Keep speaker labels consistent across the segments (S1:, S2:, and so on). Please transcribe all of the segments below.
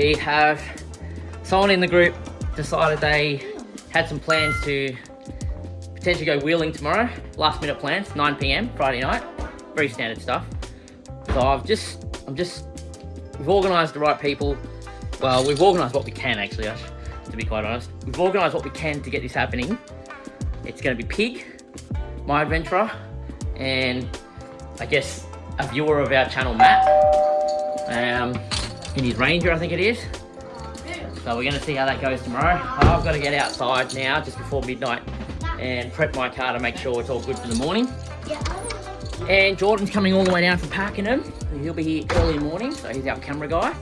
S1: we have someone in the group decided they had some plans to potentially go wheeling tomorrow. Last minute plans, 9 PM Friday night. Very standard stuff. So we've organised the right people. Well, we've organised what we can actually, to be quite honest. We've organised what we can to get this happening. It's going to be Pig, my adventurer, and I guess a viewer of our channel, Matt, in his Ranger, I think it is. So we're going to see how that goes tomorrow. I've got to get outside now, just before midnight, and prep my car to make sure it's all good for the morning. And Jordan's coming all the way down from Pakenham. He'll be here early morning, so he's our camera guy.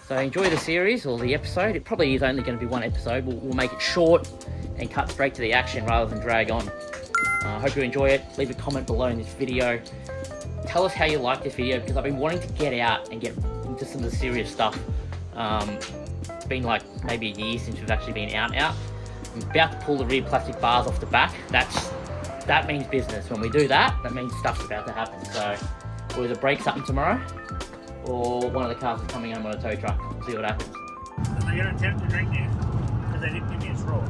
S1: So enjoy the series or the episode. It probably is only going to be one episode. We'll make it short and cut straight to the action rather than drag on. I hope you enjoy it. Leave a comment below in this video. Tell us how you like this video, because I've been wanting to get out and get into some of the serious stuff. It's been like maybe a year since we've actually been out. I'm about to pull the rear plastic bars off the back. That means business. When we do that, that means stuff's about to happen. So we'll either break something tomorrow, or one of the cars is coming home on a tow truck. We'll see what happens.
S2: Are they going to attempt to drink this? Because they didn't give me a straw.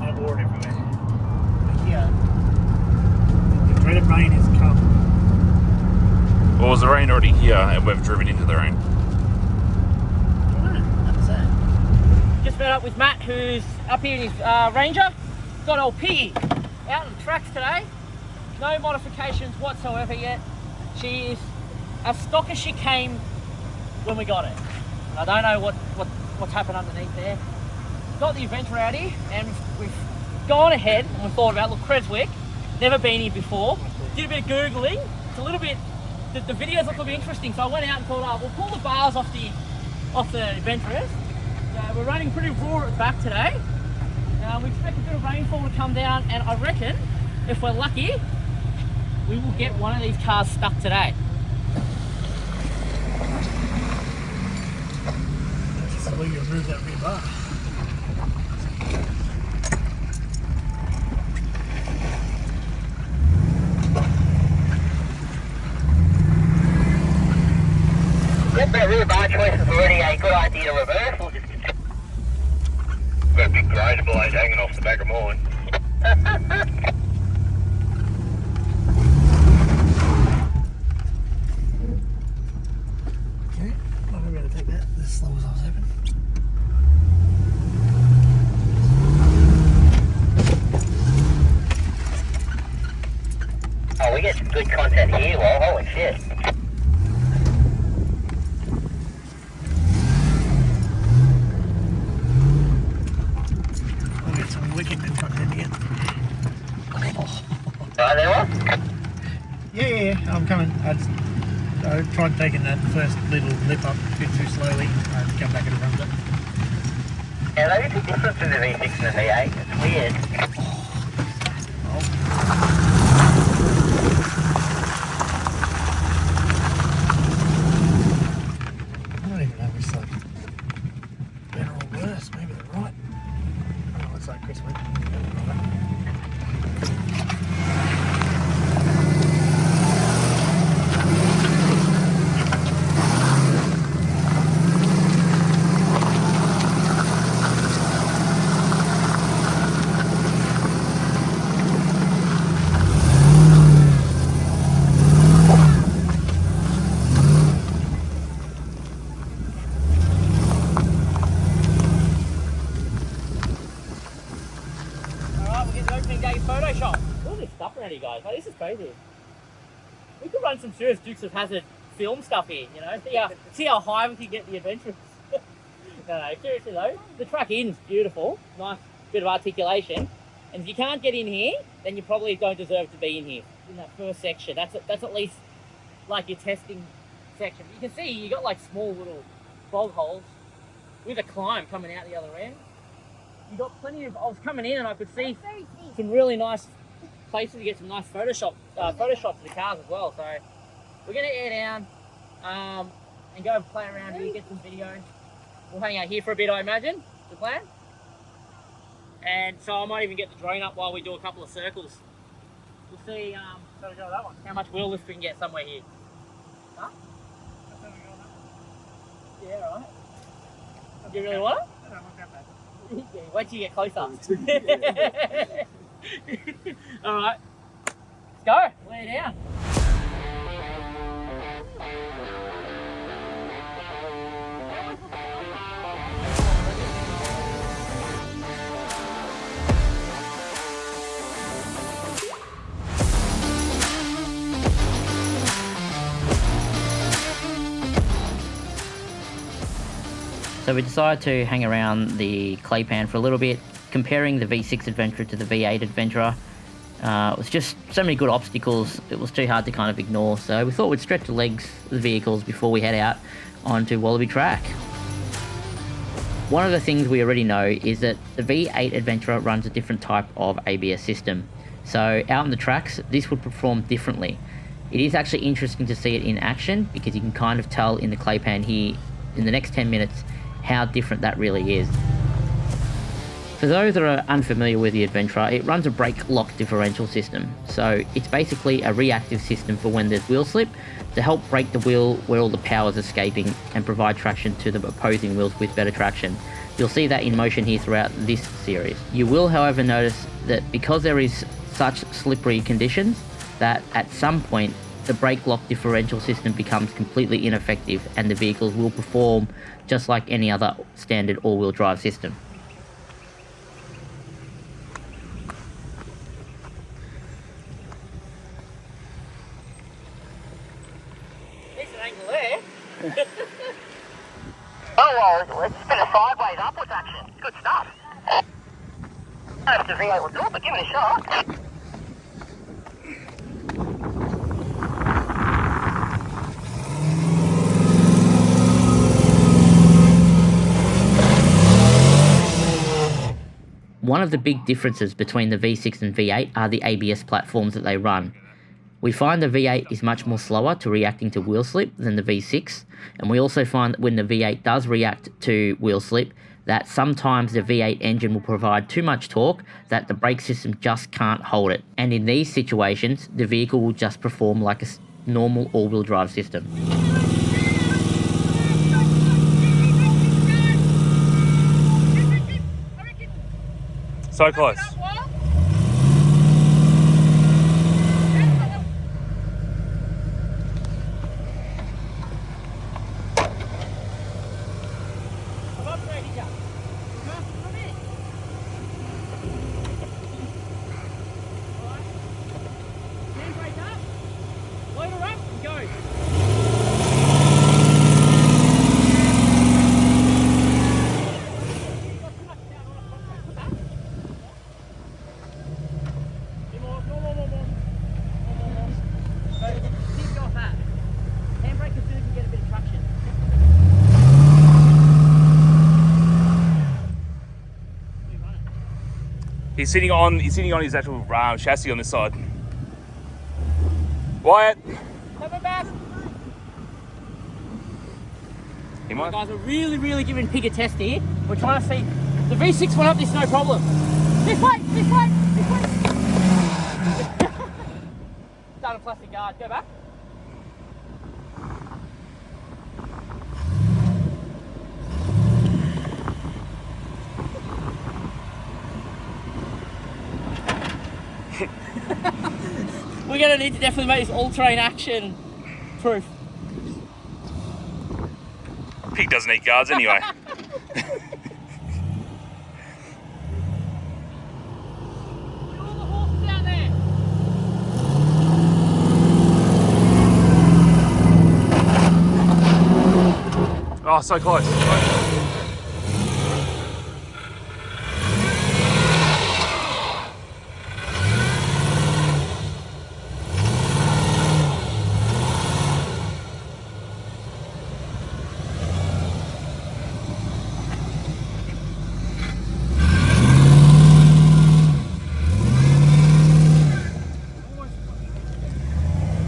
S2: I'm bored everywhere. Yeah. The dreaded rain has come.
S3: Or was the rain already here and we've driven into the rain?
S1: Just met up with Matt, who's up here in his Ranger. Got old Piggy out on the tracks today. No modifications whatsoever yet. She is as stock as she came when we got it. I don't know what's happened underneath there. Got the Adventra out here, and we've gone ahead and we thought about, look, Creswick, never been here before. Did a bit of Googling. It's a little bit, the videos look a bit interesting, so I went out and thought, oh, we'll pull the bars off the Adventurers. We're running pretty raw at the back today. We expect a bit of rainfall to come down, and I reckon, if we're lucky, we will get one of these cars stuck today.
S2: So we can remove that rear bar.
S4: Yep, that rear bar choice is already a good idea to reverse. We'll just got a big grader blade hanging off the back of mine.
S2: Okay, I'm going to be able to take that as slow as I was hoping.
S4: Oh, we get some good content here, well, holy shit.
S2: Wicked good content here.
S4: Right there, what?
S2: Yeah, I'm coming. I tried taking that first little lip up a bit too slowly. I come back and it runs up.
S4: Yeah, there is a difference in the V6 and the V8. It's weird.
S2: I don't even know which side better or worse. Maybe they're right. Oh, it's like Creswick.
S1: You guys, like, this is crazy. We could run some serious Dukes of Hazzard film stuff here, you know, see how high we can get the Adventurers. No, seriously though, the track in's beautiful, nice bit of articulation, and if you can't get in here, then you probably don't deserve to be in here, in that first section. That's at least like your testing section. You can see you got like small little bog holes with a climb coming out the other end. You got plenty of, I was coming in and I could see some really nice places to get some nice photo shots of the cars as well. So we're going to air down and go play around here, get some video. We'll hang out here for a bit, I imagine, the plan. And so I might even get the drone up while we do a couple of circles. We'll see
S2: So we go that one.
S1: how much wheel lift we can get somewhere here. Huh?
S2: That's how we go that one.
S1: Yeah, right. Do you really want it?
S2: I don't look that bad.
S1: Yeah, wait till you get closer. Alright. Let's go. Lay it down. So we decided to hang around the clay pan for a little bit, comparing the V6 Adventra to the V8 Adventra. It was just so many good obstacles, it was too hard to kind of ignore, so we thought we'd stretch the legs of the vehicles before we head out onto Wallaby Track. One of the things we already know is that the V8 Adventra runs a different type of ABS system. So out on the tracks, this would perform differently. It is actually interesting to see it in action because you can kind of tell in the clay pan here in the next 10 minutes how different that really is. For those that are unfamiliar with the Adventra, it runs a brake lock differential system. So it's basically a reactive system for when there's wheel slip to help brake the wheel where all the power is escaping and provide traction to the opposing wheels with better traction. You'll see that in motion here throughout this series. You will, however, notice that because there is such slippery conditions, that at some point the brake lock differential system becomes completely ineffective and the vehicles will perform just like any other standard all-wheel drive system. Decent angle there.
S4: Oh, well, it's been a sideways upwards action. Good stuff. I don't know if the V8 will do it, but give it a shot.
S1: One of the big differences between the V6 and V8 are the ABS platforms that they run. We find the V8 is much more slower to reacting to wheel slip than the V6, and we also find that when the V8 does react to wheel slip, that sometimes the V8 engine will provide too much torque that the brake system just can't hold it. And in these situations, the vehicle will just perform like a normal all-wheel drive system.
S3: So close. He's sitting on his actual chassis on this side. Wyatt.
S1: Coming back.
S3: He might.
S1: Guys, we're really giving pig a test here. We're trying to see the V6 went up this, no problem. This way. Done a plastic guard. Go back. We're going to need to definitely make this all-terrain action proof.
S3: Pig doesn't eat guards anyway. Oh, so close.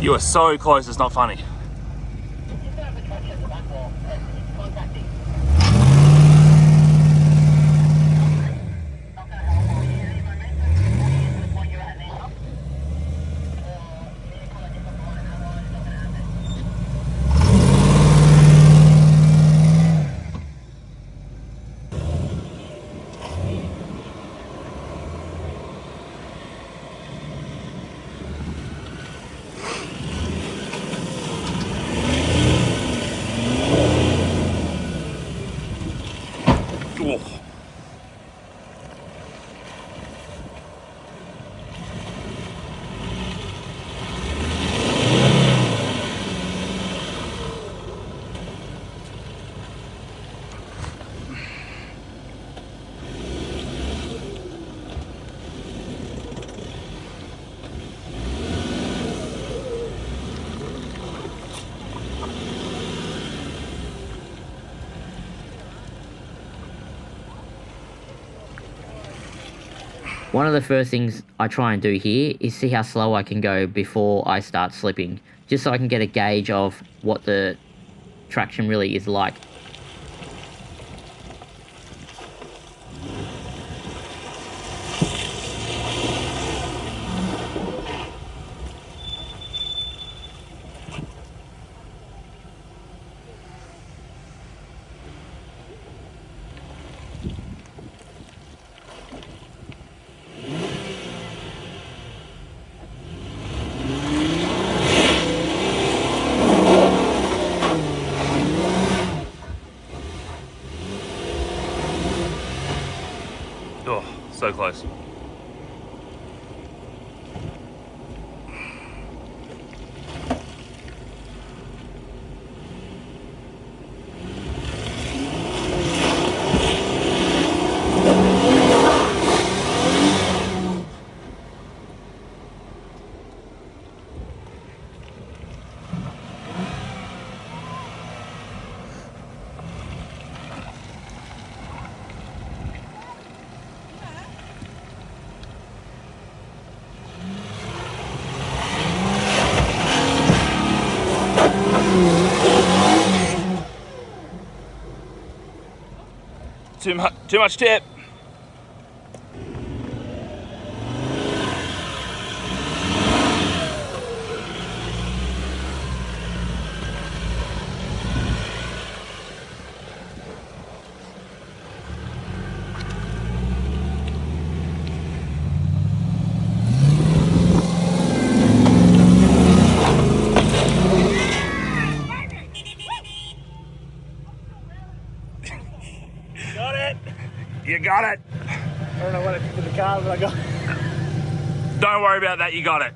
S3: You are so close, it's not funny.
S1: One of the first things I try and do here is see how slow I can go before I start slipping, just so I can get a gauge of what the traction really is like.
S3: Oh, so close. Too much tip.
S2: Got it.
S3: You got it.
S2: I don't know what it did to the car, but I got it.
S3: Don't worry about that, you got it.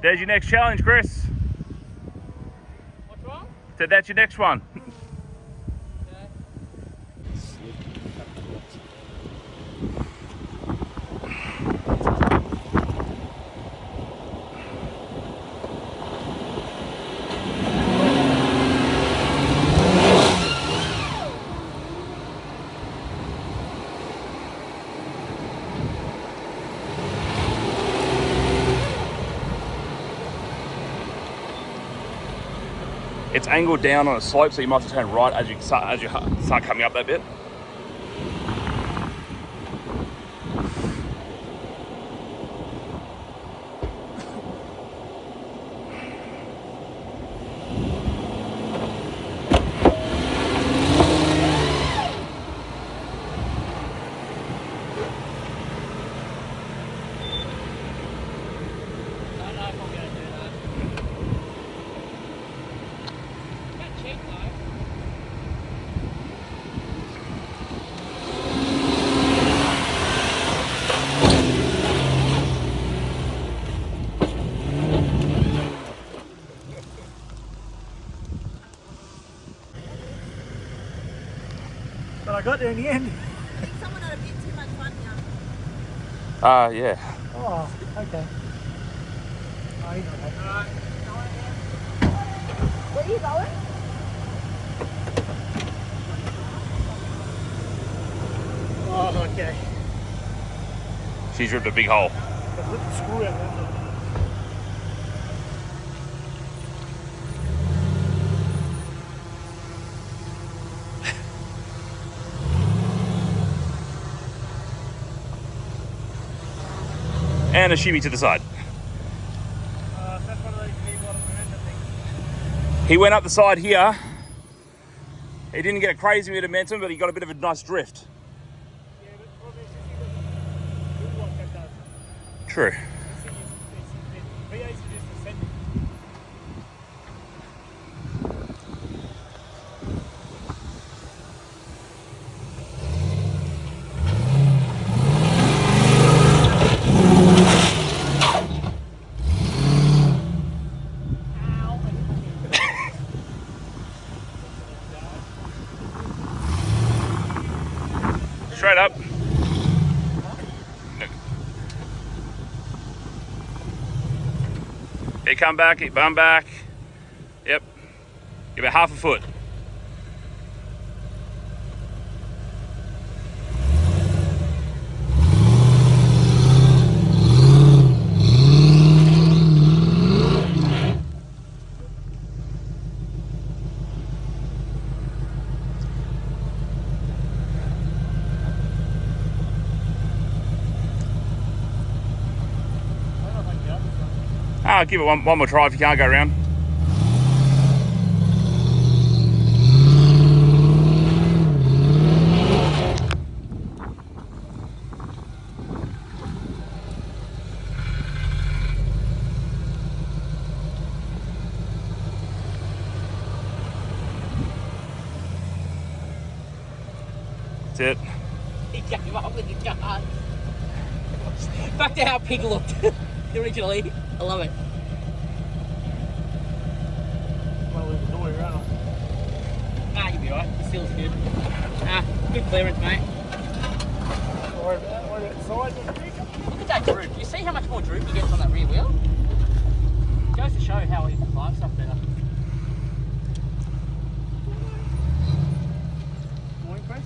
S3: There's your next challenge, Chris.
S2: What's wrong?
S3: Said that's your next one. It's angled down on a slope, so you might have to turn right as you start coming up that bit.
S2: But I got there in the end.
S5: I think someone had a bit too much fun here.
S3: Yeah.
S2: Oh, okay. Oh, you got that.
S5: Where are you going?
S2: Oh, okay.
S3: She's ripped a big hole.
S2: I put the screw out there.
S3: And a shimmy to the side.
S2: That's one of those big bottom things.
S3: He went up the side here. He didn't get a crazy bit of momentum, but he got a bit of a nice drift.
S2: Yeah, but probably it's just do what that does.
S3: True.
S2: V8s are just ascending.
S3: Straight up. Okay, come back, bum back. Yep. Give it half a foot. Ah, give it one more try if you can't go around. That's it.
S1: He gave up with his car. Back to how Pig looked originally. I love it.
S2: Might leave the door around.
S1: Nah, you'll be alright. The seal's good. Good clearance, mate.
S2: Don't worry about that. Worry about the size of the vehicle.
S1: Look at that droop. You see how much more droop he gets on that rear wheel? Goes to show how he can climb stuff better.
S2: Morning, Chris.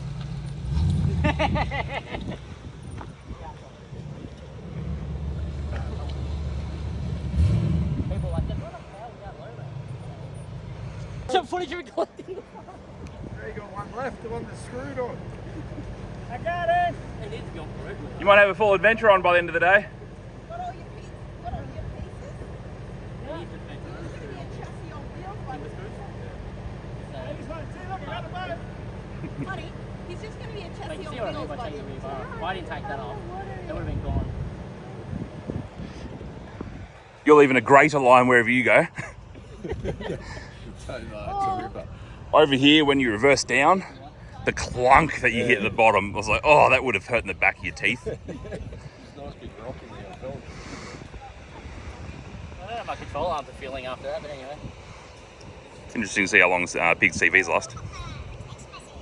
S1: People are like, "That's not a power without low." Some footage of it collecting.
S2: There you got one left, the one that's screwed on. I got it!
S1: It needs to be on road.
S3: You might have a full adventure on by the end of the day.
S5: Got all your pieces. Got all your pieces. There's going to be a chassis on wheels by the
S2: See, look, I got the boat.
S5: Honey, he's just going to be a
S1: Like,
S5: chassis
S1: you
S5: on
S1: see what I mean
S5: wheels
S1: by
S5: by the
S1: taking the rear bar off? If I didn't take that off, that would have been gone.
S3: You're leaving a greater line wherever you go. Over here, when you reverse down, the clunk that you hit at the bottom, I was like, oh, that would have hurt in the back of your teeth.
S1: I don't know if my control arms are feeling after that, but anyway.
S3: It's interesting to see how long Pig's CV's last.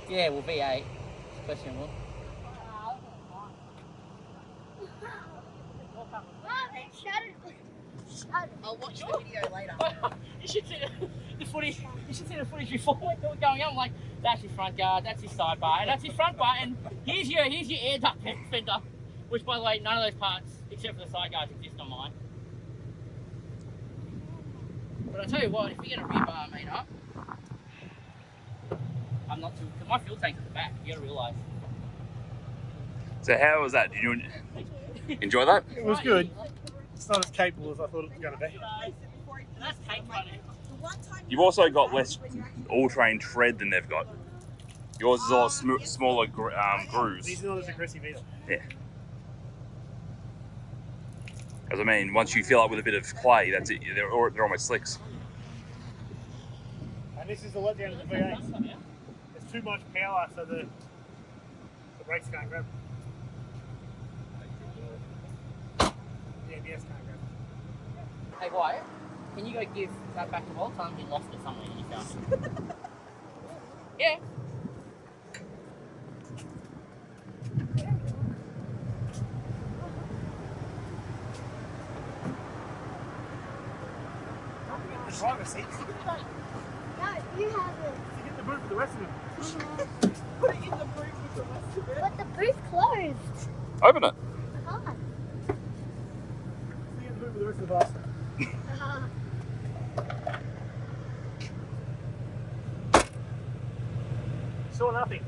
S1: Yeah, well, V8. Questionable.
S5: I'll watch the video later.
S1: You should see the footage. You should see the footage before we were going on. I'm like, that's his front guard, that's his side bar, and that's his front bar, and here's your air duct fender, which, by the way, none of those parts, except for the side guards, exist on mine. But I tell you what, if we get a rear bar made up, I'm not too. Because my fuel tank's at the back. You gotta realise.
S3: So how was that? Did you enjoy that?
S2: It was good. It's not as capable as I thought it was going to be.
S1: That's cake running.
S3: You've also got less all-terrain tread than they've got. Yours is a lot smaller grooves.
S2: These are not as aggressive either.
S3: Yeah. Because I mean, once you fill up with a bit of clay, that's it. They're almost slicks.
S2: And this is the letdown of the V8. There's too much power, so the brakes can't grab. The ABS can't grab.
S1: Hey, Wyatt, can you go give that back to Walt? Tell him he lost it somewhere and you found it. Yeah.
S2: The driver's seat.
S5: No, you have it.
S2: To get the boot for the rest of them.
S5: Put it in the boot with the rest of it. But the boot's closed.
S3: Open it.
S5: Can't.
S2: To get the boot for the rest of the bus. Saw nothing.